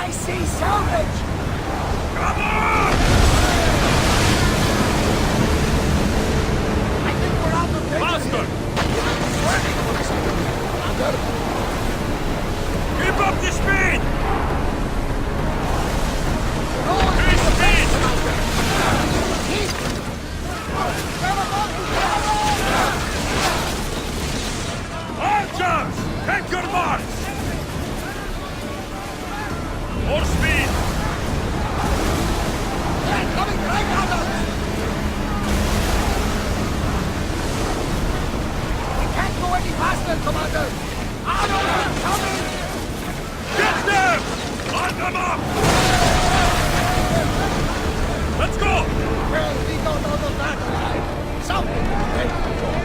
I see salvage! Come on! I think we're out of danger. Faster! Warning, Commander! Keep up the speed! No one Increase the best, speed! Commander! Keep! Archers! Take your mark! More speed! They're coming right at us! We can't go any faster, Commander! Arrows are coming! Get them! Line them up! Let's go! Well, we got out of that alive. Something to be thankful for.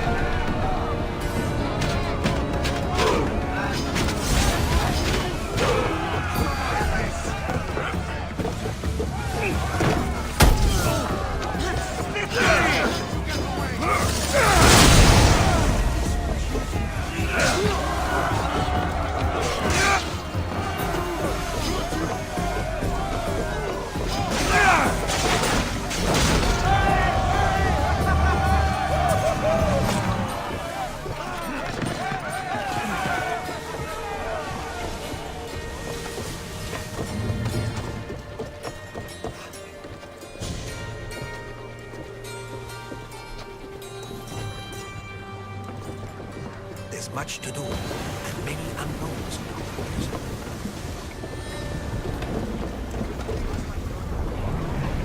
There's much to do, and many unknowns on our horizon.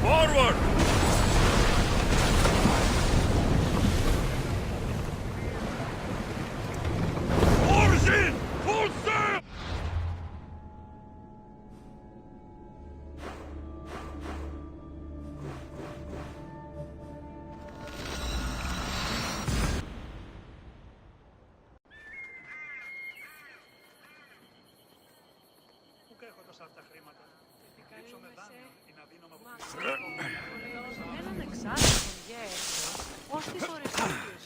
Forward! Oars in! Full sail! Έναν εξάρτητο γέρο, ως τις οριστικές.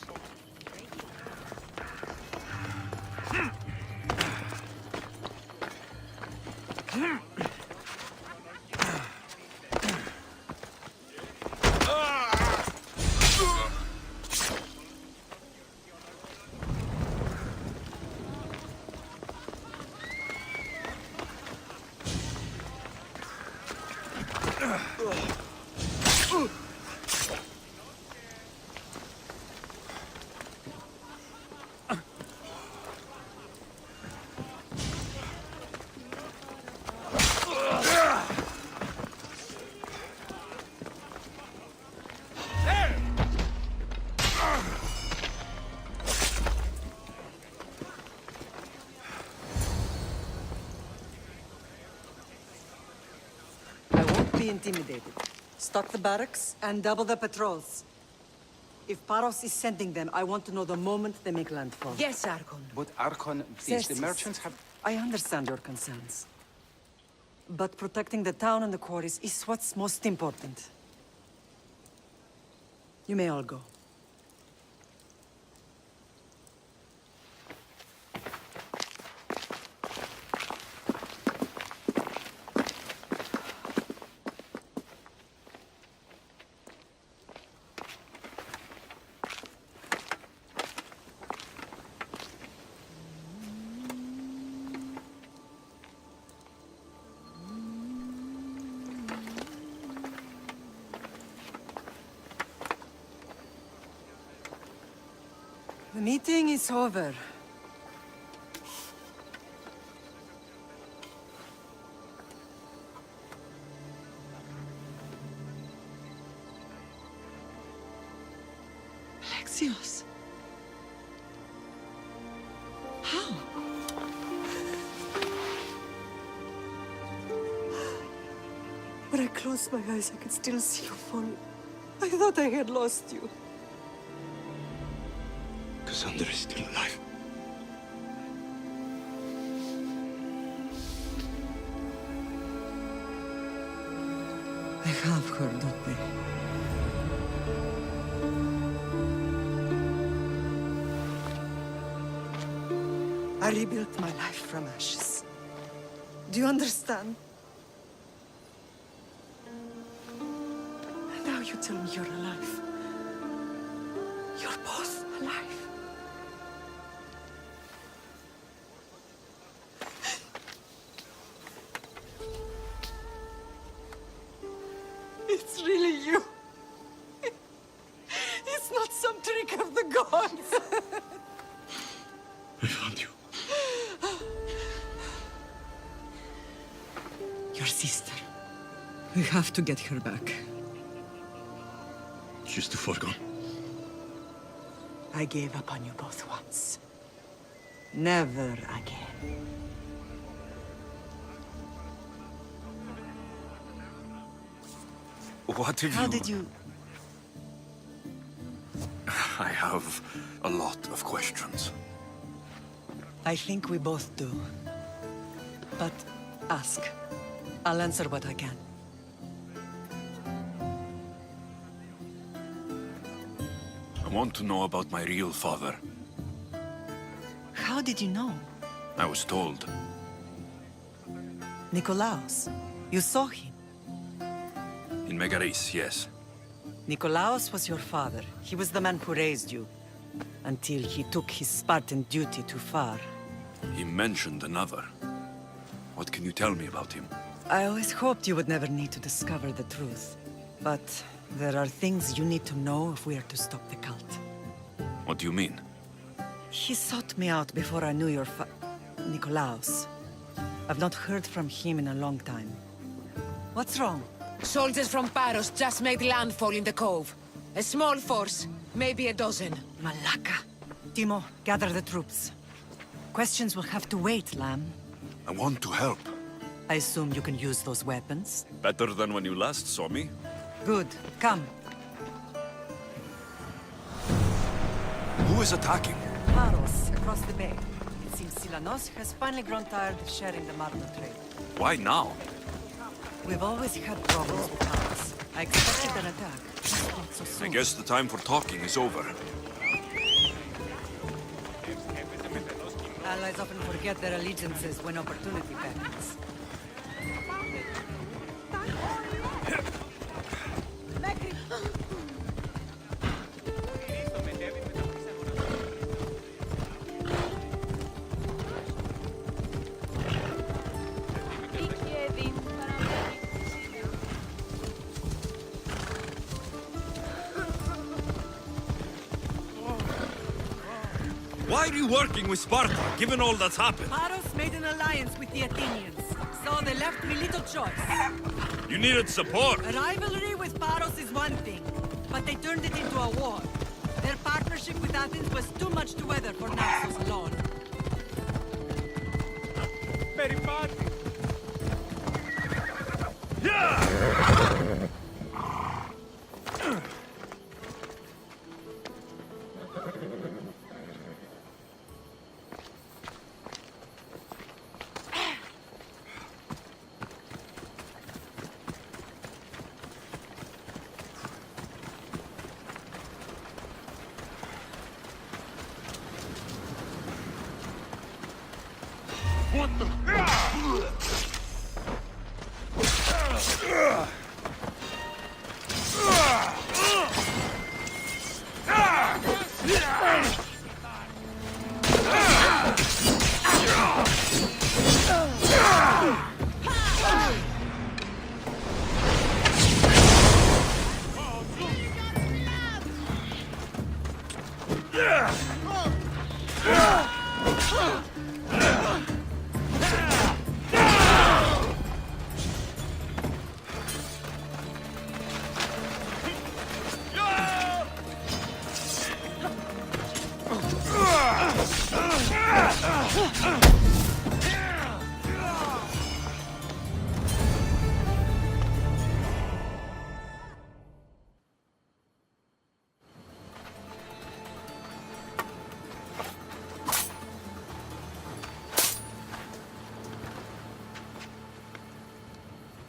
Be intimidated. Stock the barracks and double the patrols. If Paros is sending them, I want to know the moment they make landfall. Yes, Archon. But Archon, please, the Certes, merchants have... I understand your concerns. But protecting the town and the quarries is what's most important. You may all go. The meeting is over. Alexios. How? When I closed my eyes, I could still see you fall. I thought I had lost you. Cassandra is still alive. They have her, don't they? I rebuilt my life from ashes. Do you understand? you tell me you're alive? You're both alive. It's really you. It's not some trick of the gods. I found you. Your sister. We have to get her back. She's too far gone. I gave up on you both once. Never again. What have How you... did you... I have a lot of questions. I think we both do. But ask. I'll answer what I can. I want to know about my real father. How did you know? I was told. Nikolaos. You saw him. In Megaris, yes. Nikolaos was your father. He was the man who raised you. Until he took his Spartan duty too far. He mentioned another. What can you tell me about him? I always hoped you would never need to discover the truth. But there are things you need to know if we are to stop the cult. What do you mean? He sought me out before I knew your Nikolaos. I've not heard from him in a long time. What's wrong? Soldiers from Paros just made landfall in the cove. A small force, maybe a dozen. Malaka. Timo, gather the troops. Questions will have to wait, Lamb. I want to help. I assume you can use those weapons? Better than when you last saw me. Good. Come. Who is attacking? Paros, across the bay. It seems Silanos has finally grown tired of sharing the Marno trade. Why now? We've always had problems with Paros. I expected an attack. Just not so soon. I guess the time for talking is over. Allies often forget their allegiances when opportunity beckons. Why are you working with Sparta, given all that's happened? Paros made an alliance with the Athenians, so they left me little choice. You needed support. A rivalry with Paros is one thing, but they turned it into a war. Their partnership with Athens was too much to weather for Naxos alone.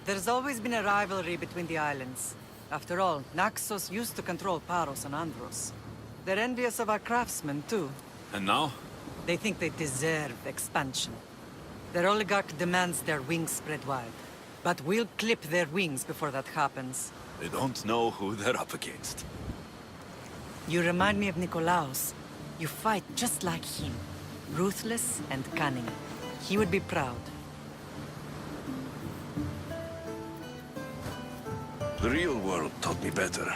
There's always been a rivalry between the islands. After all, Naxos used to control Paros and Andros. They're envious of our craftsmen, too. And now? They think they deserve expansion. Their oligarch demands their wings spread wide. But we'll clip their wings before that happens. They don't know who they're up against. You remind me of Nikolaos. You fight just like him. Ruthless and cunning. He would be proud. The real world taught me better.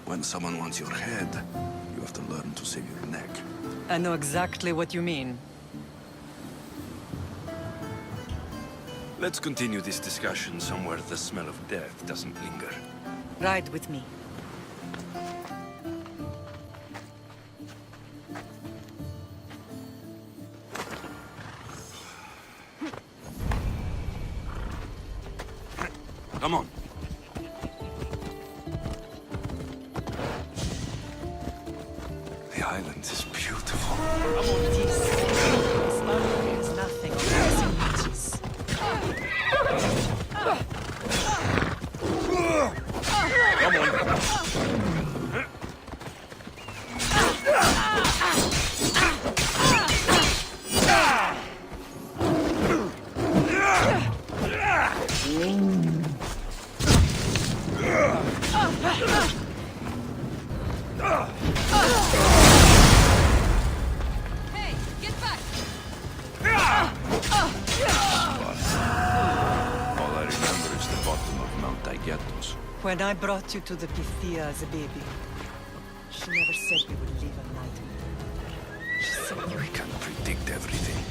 When someone wants your head, you have to learn to save your neck. I know exactly what you mean. Let's continue this discussion somewhere the smell of death doesn't linger. Ride with me. Come on. The island is beautiful. It is. Sparta has nothing on dancing beaches. Come on. Hey, get back! All I remember is the bottom of Mount Aigetos. When I brought you to the Pythia as a baby, she never said we would live at night. She said We can't predict everything.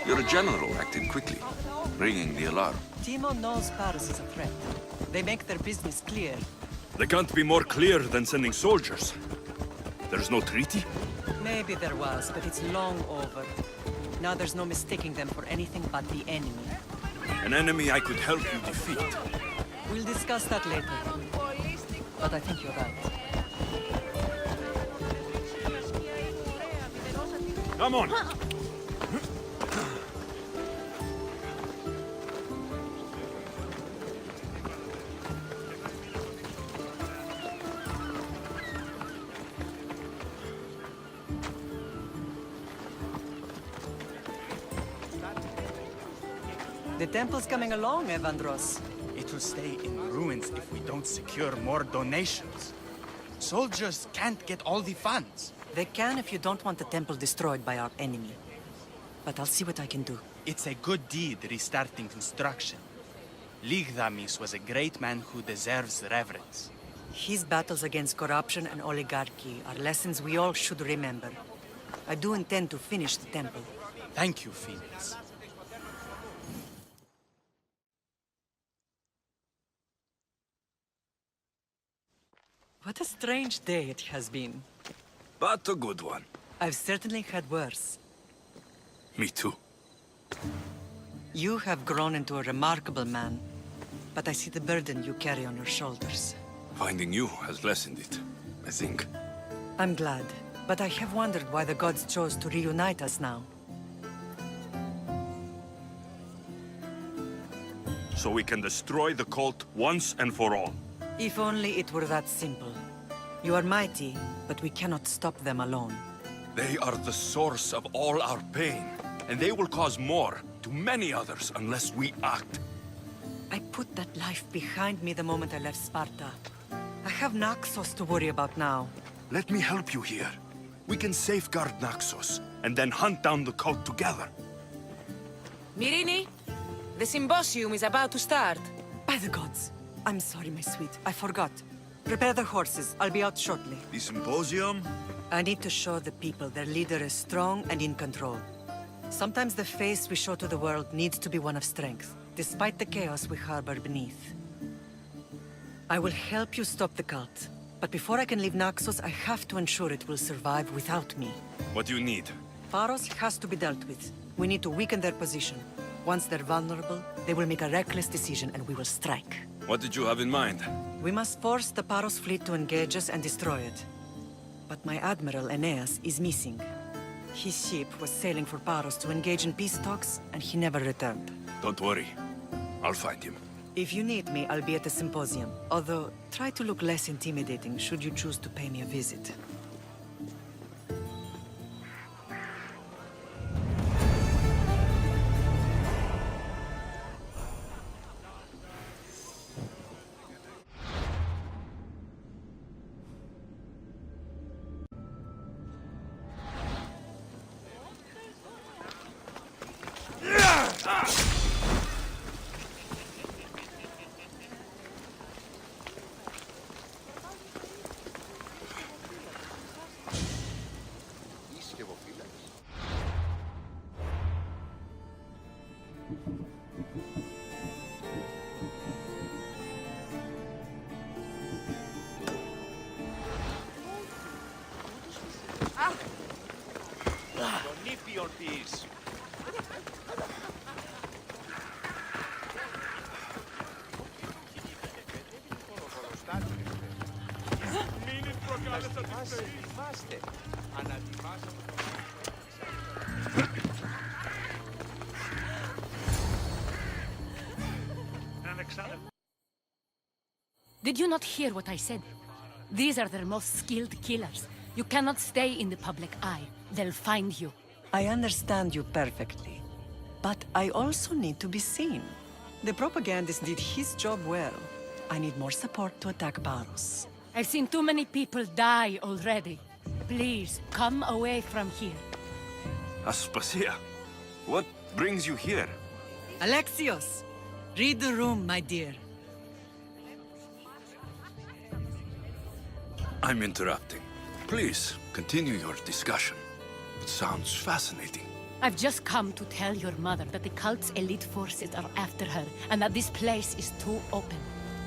Your general acted quickly, ringing the alarm. Timo knows Paris is a threat. They make their business clear. They can't be more clear than sending soldiers. There's no treaty? Maybe there was, but it's long over. Now there's no mistaking them for anything but the enemy. An enemy I could help you defeat. We'll discuss that later. But I think you're right. Come on! The temple's coming along, Evandros. It will stay in ruins if we don't secure more donations. Soldiers can't get all the funds. They can if you don't want the temple destroyed by our enemy. But I'll see what I can do. It's a good deed restarting construction. Ligdamis was a great man who deserves reverence. His battles against corruption and oligarchy are lessons we all should remember. I do intend to finish the temple. Thank you, Phoenix. What a strange day it has been. But a good one. I've certainly had worse. Me too. You have grown into a remarkable man, but I see the burden you carry on your shoulders. Finding you has lessened it, I think. I'm glad, but I have wondered why the gods chose to reunite us now. So we can destroy the cult once and for all. If only it were that simple. You are mighty, but we cannot stop them alone. They are the source of all our pain, and they will cause more to many others unless we act. I put that life behind me the moment I left Sparta. I have Naxos to worry about now. Let me help you here. We can safeguard Naxos, and then hunt down the cult together. Myrrine, the symposium is about to start. By the gods. I'm sorry, my sweet. I forgot. Prepare the horses. I'll be out shortly. The symposium? I need to show the people their leader is strong and in control. Sometimes the face we show to the world needs to be one of strength, despite the chaos we harbor beneath. I will help you stop the cult. But before I can leave Naxos, I have to ensure it will survive without me. What do you need? Paros has to be dealt with. We need to weaken their position. Once they're vulnerable, they will make a reckless decision and we will strike. What did you have in mind? We must force the Paros fleet to engage us and destroy it. But my Admiral, Aeneas, is missing. His ship was sailing for Paros to engage in peace talks, and he never returned. Don't worry. I'll find him. If you need me, I'll be at the symposium. Although, try to look less intimidating should you choose to pay me a visit. Did you not hear what I said? These are their most skilled killers. You cannot stay in the public eye. They'll find you. I understand you perfectly. But I also need to be seen. The propagandist did his job well. I need more support to attack Paros. I've seen too many people die already. Please, come away from here. Aspasia, what brings you here? Alexios! Read the room, my dear. I'm interrupting. Please, continue your discussion. It sounds fascinating. I've just come to tell your mother that the cult's elite forces are after her, and that this place is too open.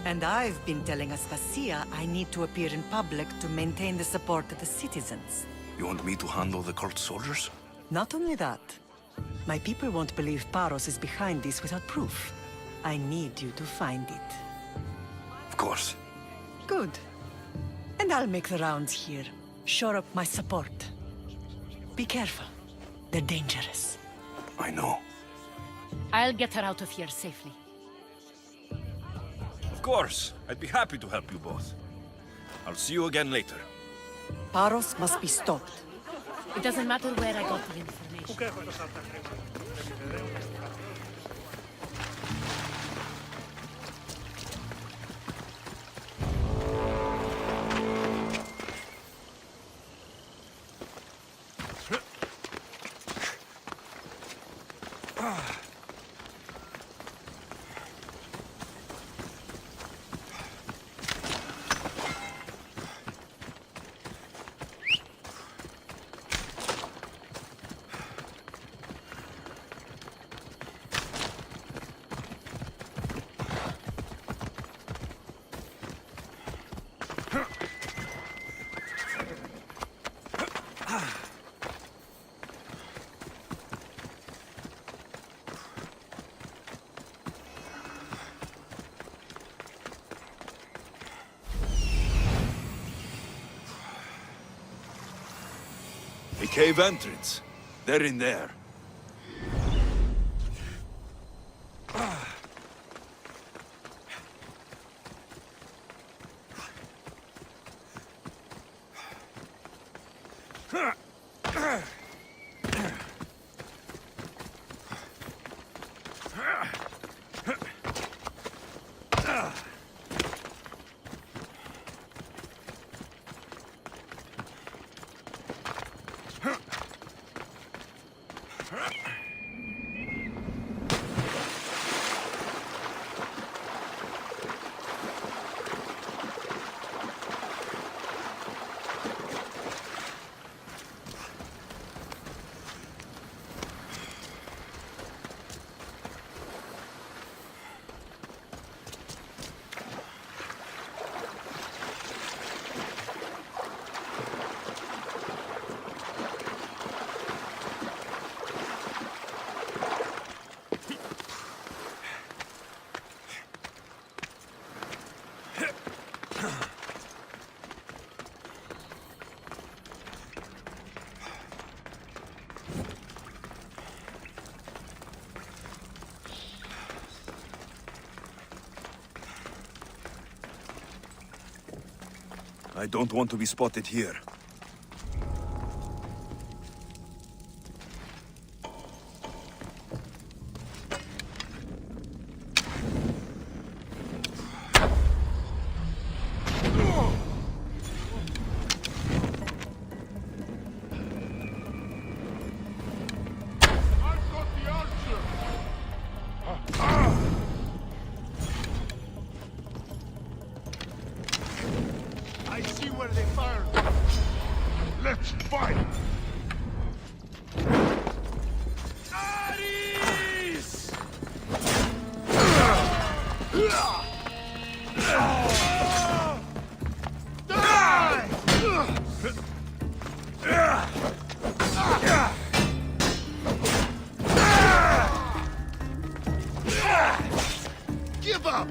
And I've been telling Aspasia I need to appear in public to maintain the support of the citizens. You want me to handle the cult soldiers? Not only that, my people won't believe Paros is behind this without proof. I need you to find it. Of course. Good. And I'll make the rounds here. Shore up my support. Be careful. They're dangerous. I know. I'll get her out of here safely. Of course. I'd be happy to help you both. I'll see you again later. Paros must be stopped. It doesn't matter where I got the information. A cave entrance. They're in there. I don't want to be spotted here. I've got the archer! I see where they fired. Let's fight! Ares! Give up!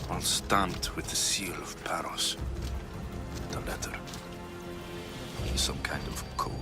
All stamped with the seal of Paros. The letter. Some kind of code.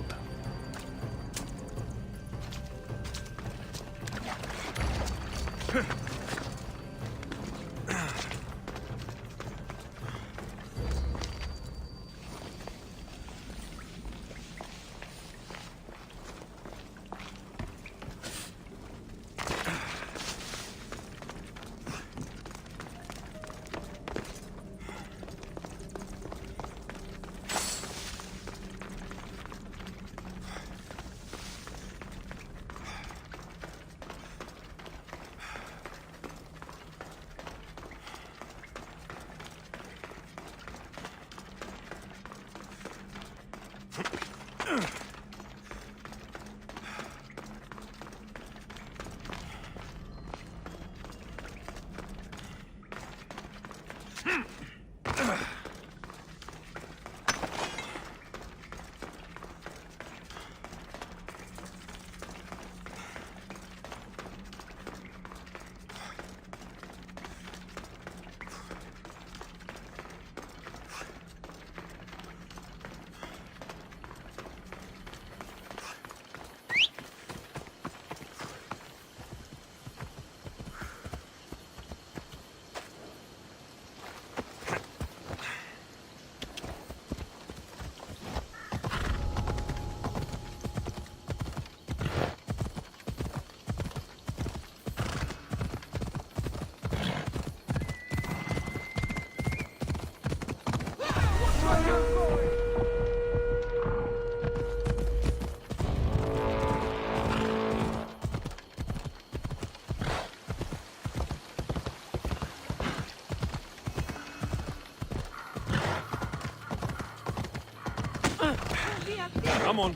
Come on.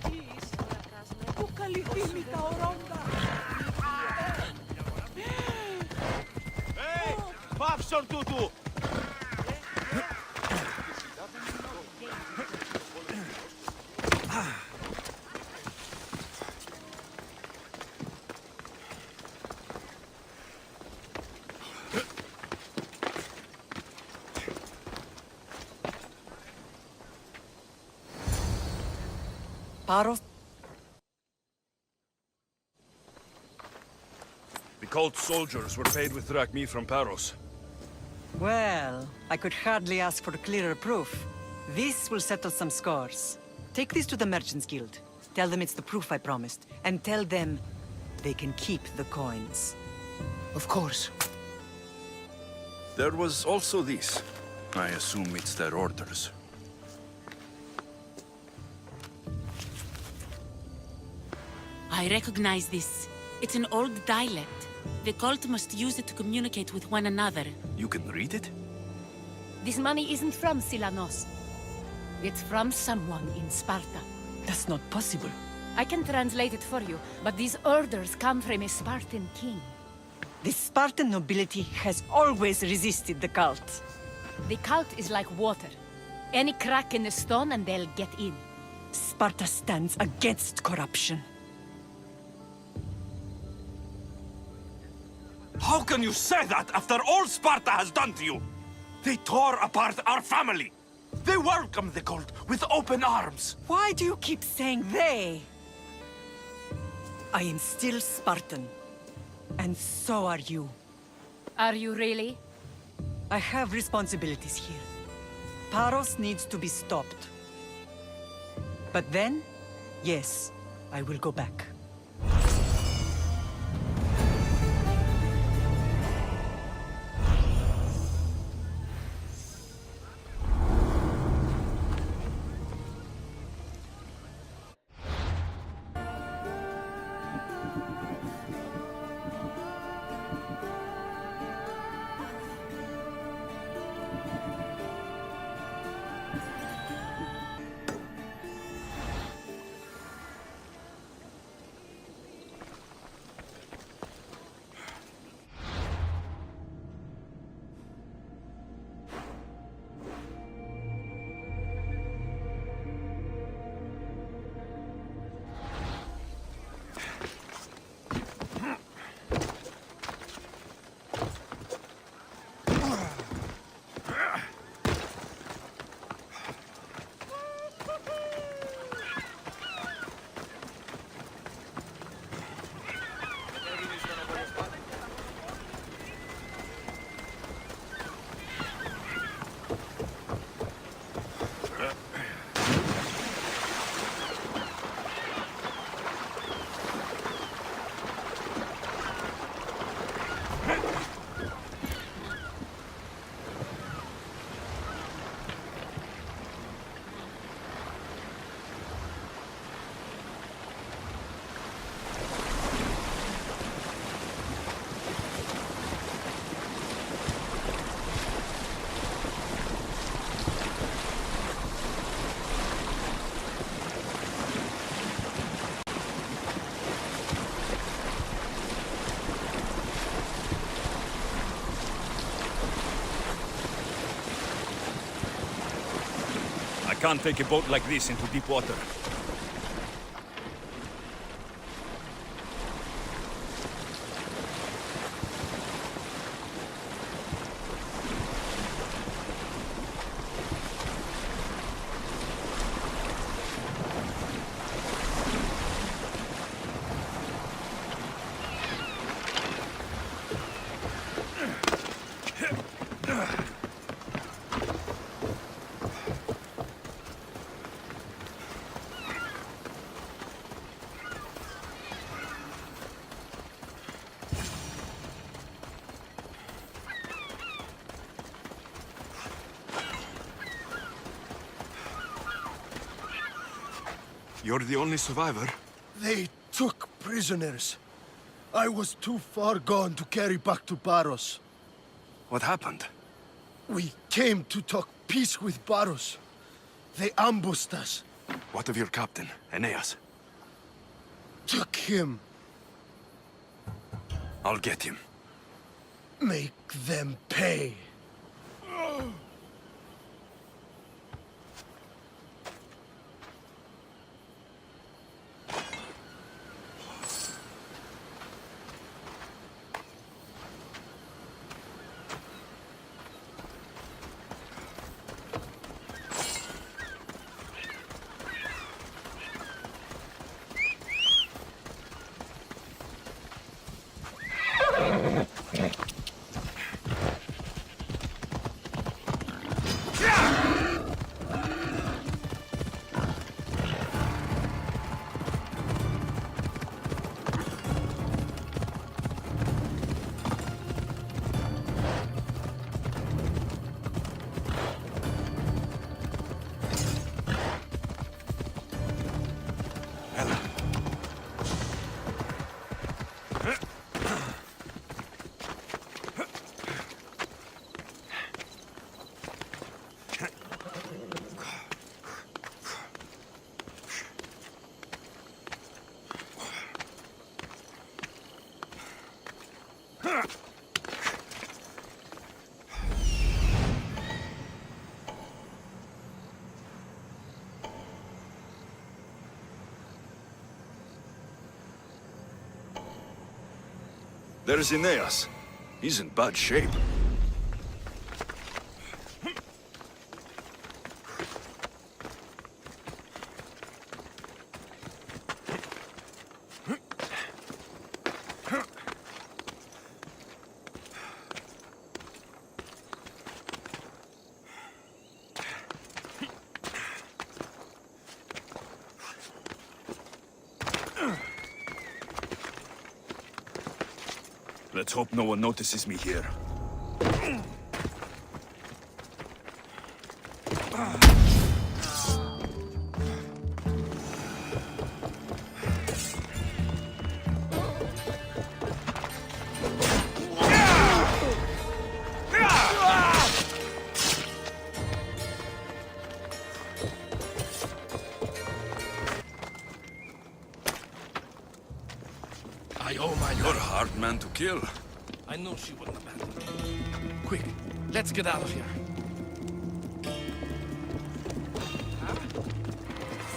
Hey! Πάψον τούτου! Paros? The cult soldiers were paid with drachmi from Paros. Well, I could hardly ask for clearer proof. This will settle some scores. Take this to the Merchants Guild. Tell them it's the proof I promised. And tell them they can keep the coins. Of course. There was also this. I assume it's their orders. I recognize this. It's an old dialect. The cult must use it to communicate with one another. You can read it? This money isn't from Silanos. It's from someone in Sparta. That's not possible. I can translate it for you, but these orders come from a Spartan king. The Spartan nobility has always resisted the cult. The cult is like water. Any crack in the stone and they'll get in. Sparta stands against corruption. How can you say that after all Sparta has done to you? They tore apart our family. They welcomed the cult with open arms. Why do you keep saying they? I am still Spartan. And so are you. Are you really? I have responsibilities here. Paros needs to be stopped. But then, yes, I will go back. I can't take a boat like this into deep water. You're the only survivor? They took prisoners. I was too far gone to carry back to Paros. What happened? We came to talk peace with Paros. They ambushed us. What of your captain, Aeneas? Took him. I'll get him. Make them pay. There's Aeneas. He's in bad shape. Let's hope no one notices me here. I owe my You're a hard man to kill. I knew she wouldn't abandon me. Quick, let's get out of here.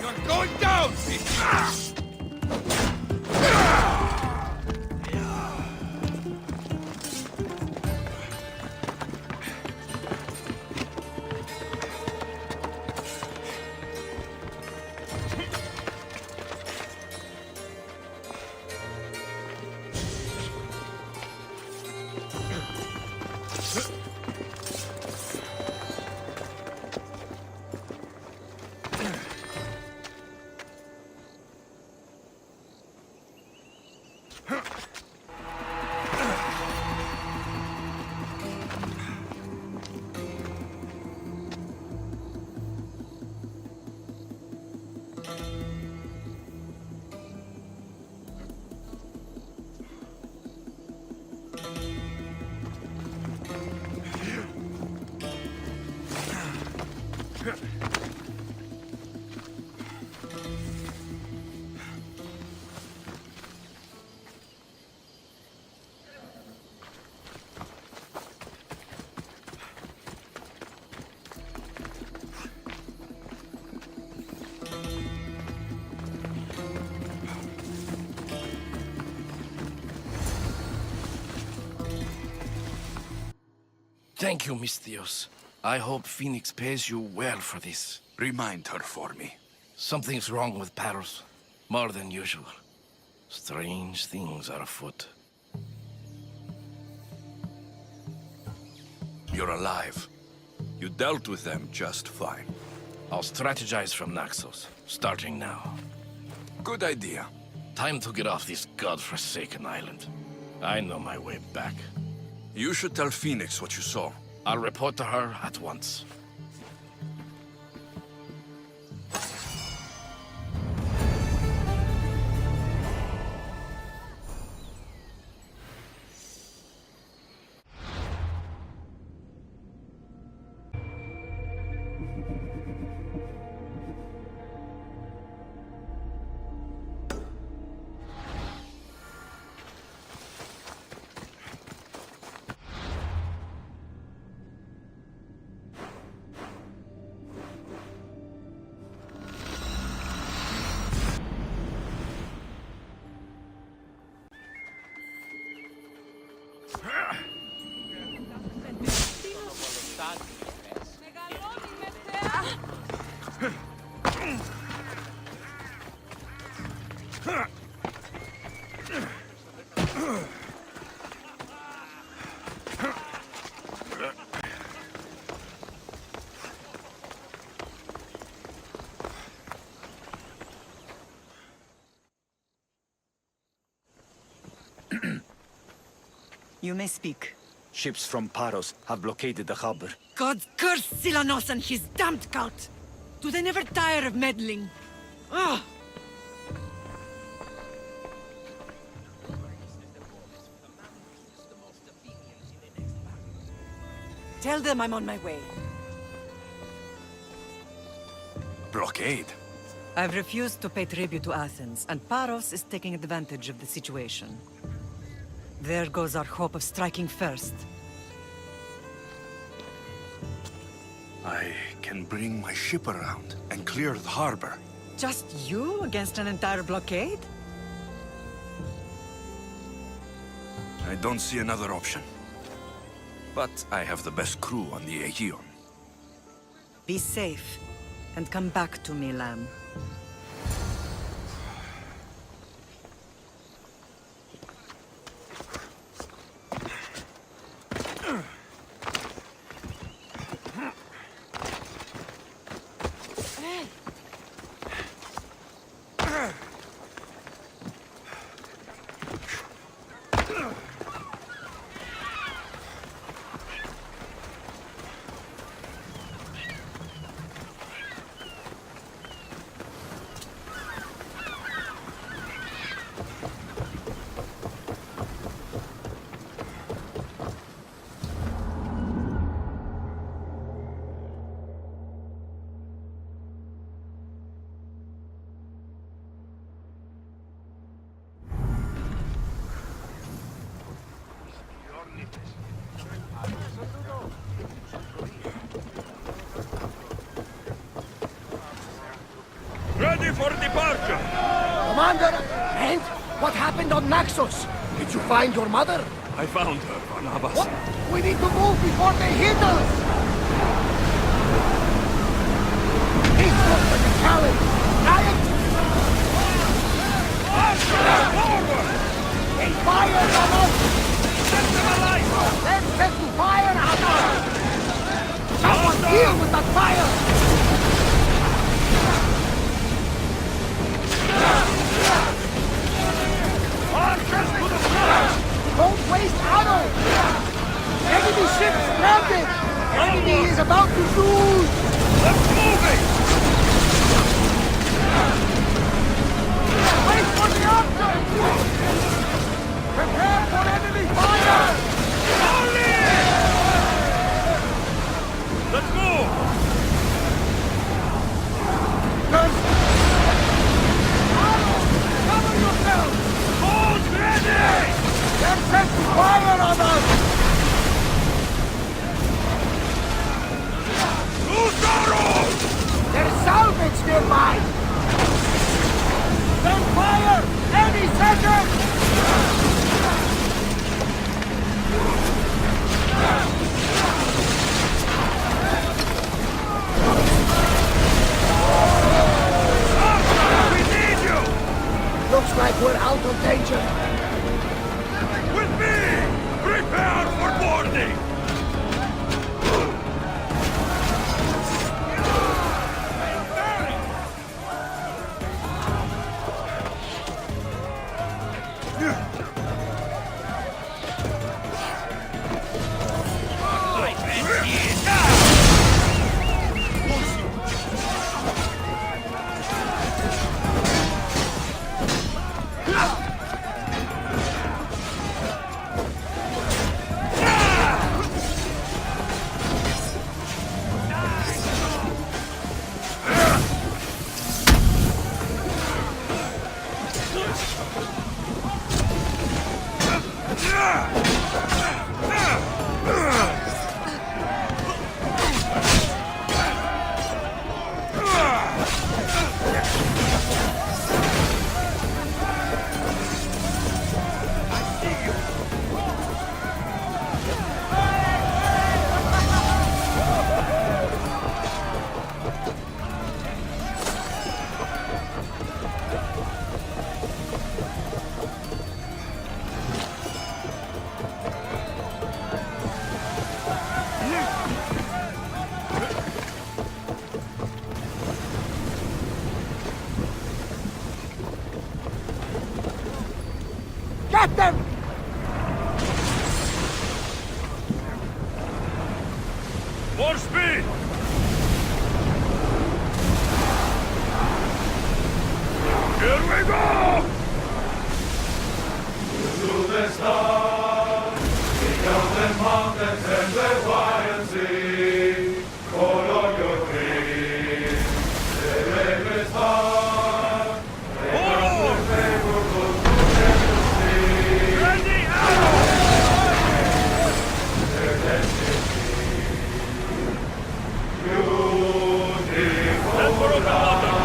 You're going down! Thank you, Miss Theos. I hope Phoenix pays you well for this. Remind her for me. Something's wrong with Paros. More than usual. Strange things are afoot. You're alive. You dealt with them just fine. I'll strategize from Naxos, starting now. Good idea. Time to get off this godforsaken island. I know my way back. You should tell Phoenix what you saw. I'll report to her at once. You may speak. Ships from Paros have blockaded the harbor. God curse Silanos and his damned cult! Do they never tire of meddling? Ugh! Tell them I'm on my way. Blockade? I've refused to pay tribute to Athens, and Paros is taking advantage of the situation. There goes our hope of striking first. I can bring my ship around and clear the harbor. Just you against an entire blockade? I don't see another option. But I have the best crew on the Aegean. Be safe, and come back to me, lamb. Ready for departure! Commander! And what happened on Naxos? Did you find your mother? I found her on Abbas. What? We need to move before they hit us! Eastward for the challenge! Riot! Forward! They fired on us! Set them alight! Let's set to fire on us! Someone deal with that fire! Archers to the front! Don't waste ammo! Enemy ship stranded! Enemy is about to lose! Let's move it! Wait for the archers! Prepare for enemy fire! Only! Let's move! Turn! Cover yourself! Boats ready! They're set to fire on us! Loose arrows! There's salvage nearby! Then fire! Any second! We need you! Looks like we're out of danger. With me! Prepare for boarding! Get them! More speed! Here we go! Ready, Head for open water!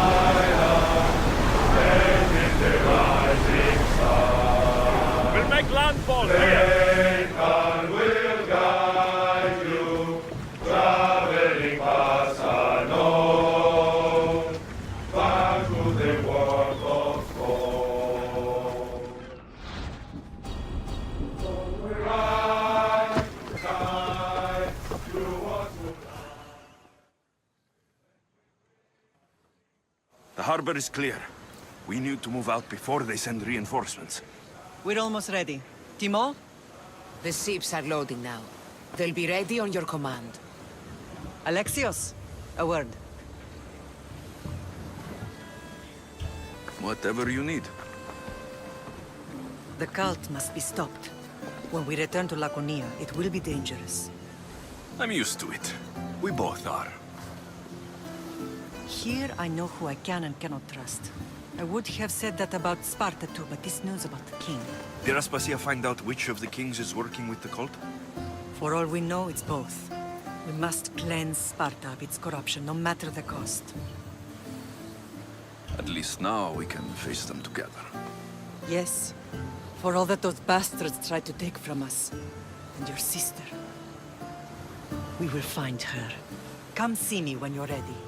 We'll make landfall here! harbor is clear. We need to move out before they send reinforcements. We're almost ready. Timo? The ships are loading now. They'll be ready on your command. Alexios? A word. Whatever you need. The cult must be stopped. When we return to Laconia, it will be dangerous. I'm used to it. We both are. Here I know who I can and cannot trust. I would have said that about Sparta too, but this news about the king. Did Aspasia find out which of the kings is working with the cult? For all we know, it's both. We must cleanse Sparta of its corruption, no matter the cost. At least now we can face them together. Yes. For all that those bastards tried to take from us. And your sister. We will find her. Come see me when you're ready.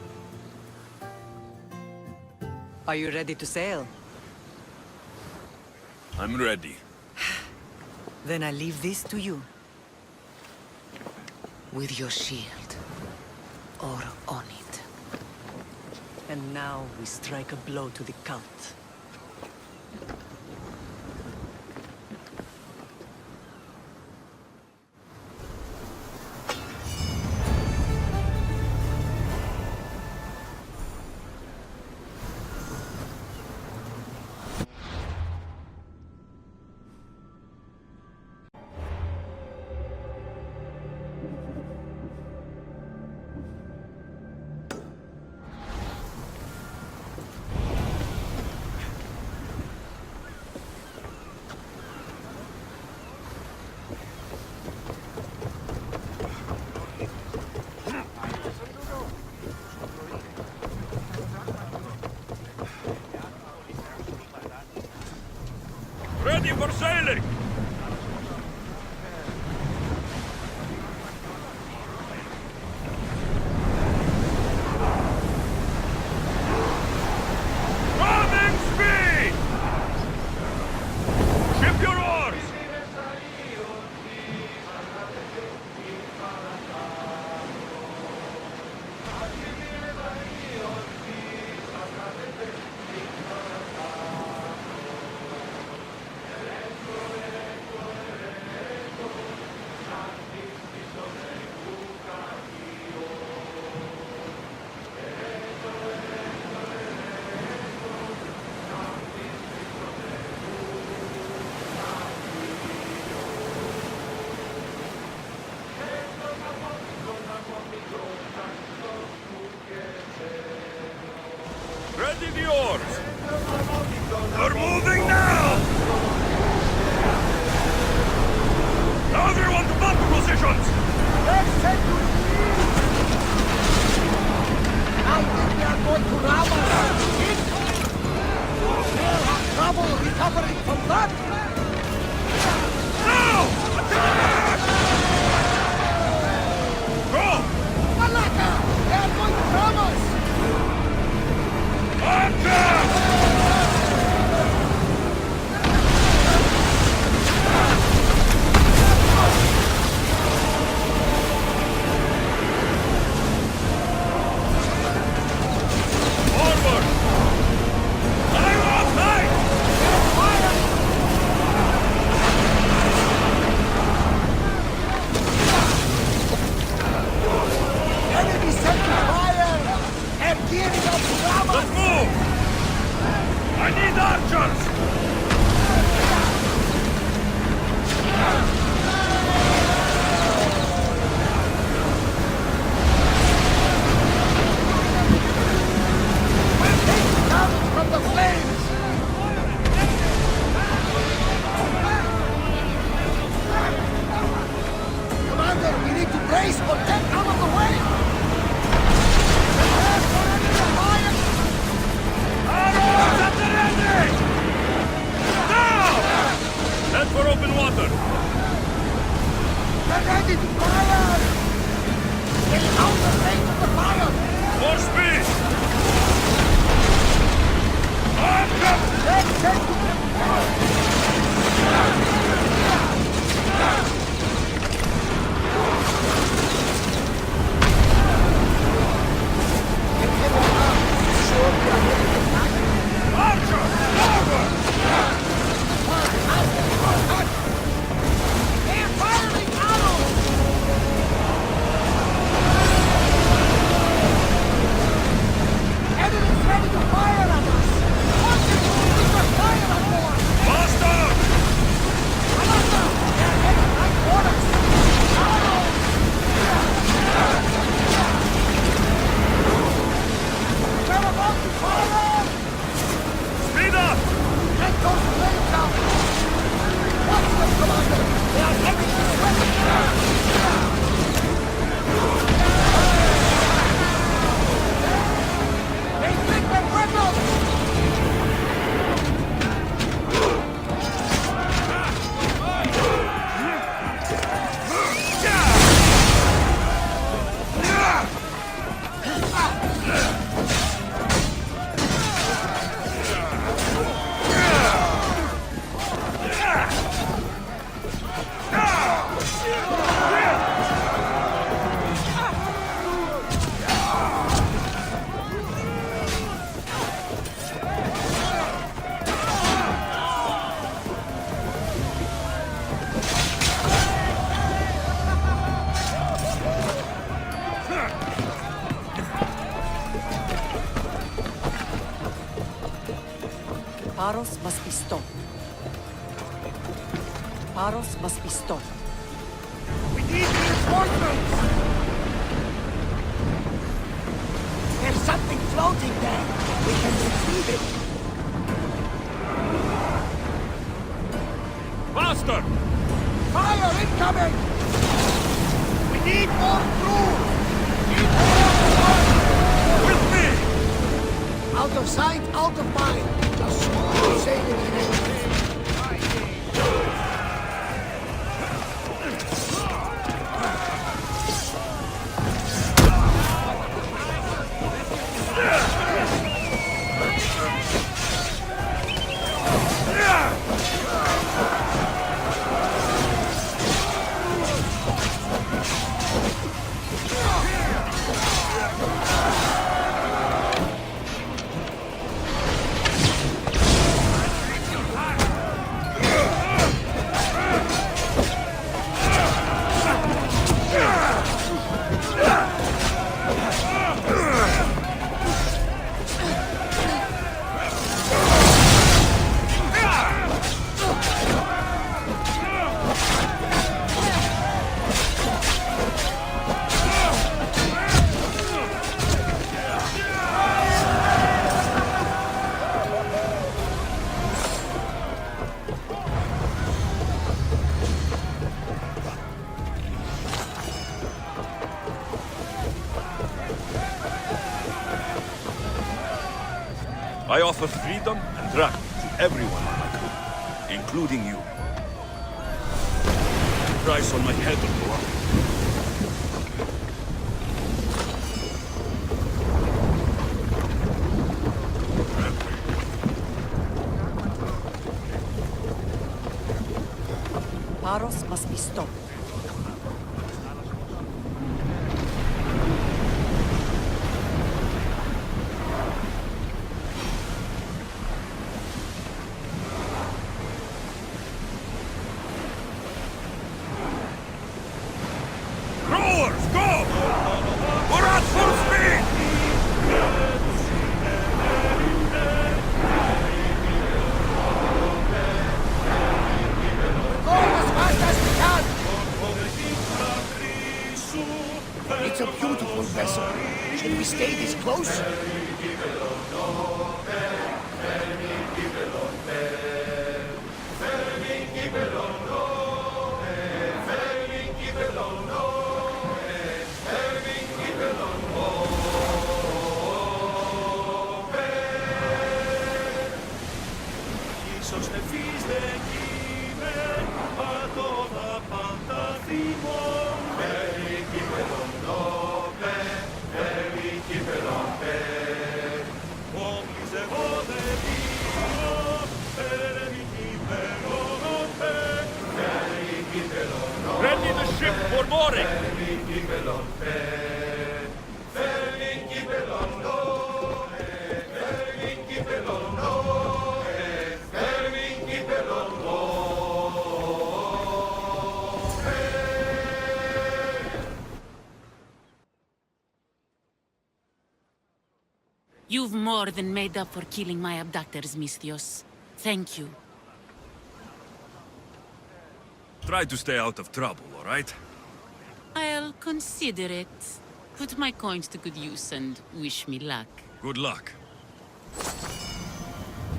Are you ready to sail? I'm ready. Then I leave this to you. With your shield. Or on it. And now we strike a blow to the cult. Ready for sailing! Running speed! Ship your oars! Ready the oars! We're moving now! Everyone to battle positions! I think they are going to ram us! We'll have trouble recovering from that! Now! Attack! Go! Malaka! They are going to ram us! Enemy setting fire! And gearing up to ram us! Let's move! I need archers! We'll take damage from the flames! Commander, we need to brace or get out of the way! Prepare for enemy fire! Arrows at the ready! Now! Head for open water! Get ready to fire! Get out the range of the fire! More speed! Archers! Let's take to If they will come, sure we are ready to fight. Paros must be stopped. Paros must be stopped. We need reinforcements! There's something floating there. We can retrieve it. Faster! Fire incoming! We need more crew! Need more With me! Out of sight, out of mind. Just smooth sailing ahead. I offer freedom and right to everyone on my crew, including you. The price on my head will go up. Paros must be stopped. Rowers, go! We're at full speed! Going as fast as we can! It's a beautiful vessel. Should we stay this close? Ready the ship for mooring! You've more than made up for killing my abductors, Misthios. Thank you. Try to stay out of trouble, all right? I'll consider it. Put my coins to good use and wish me luck. Good luck.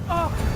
Oh,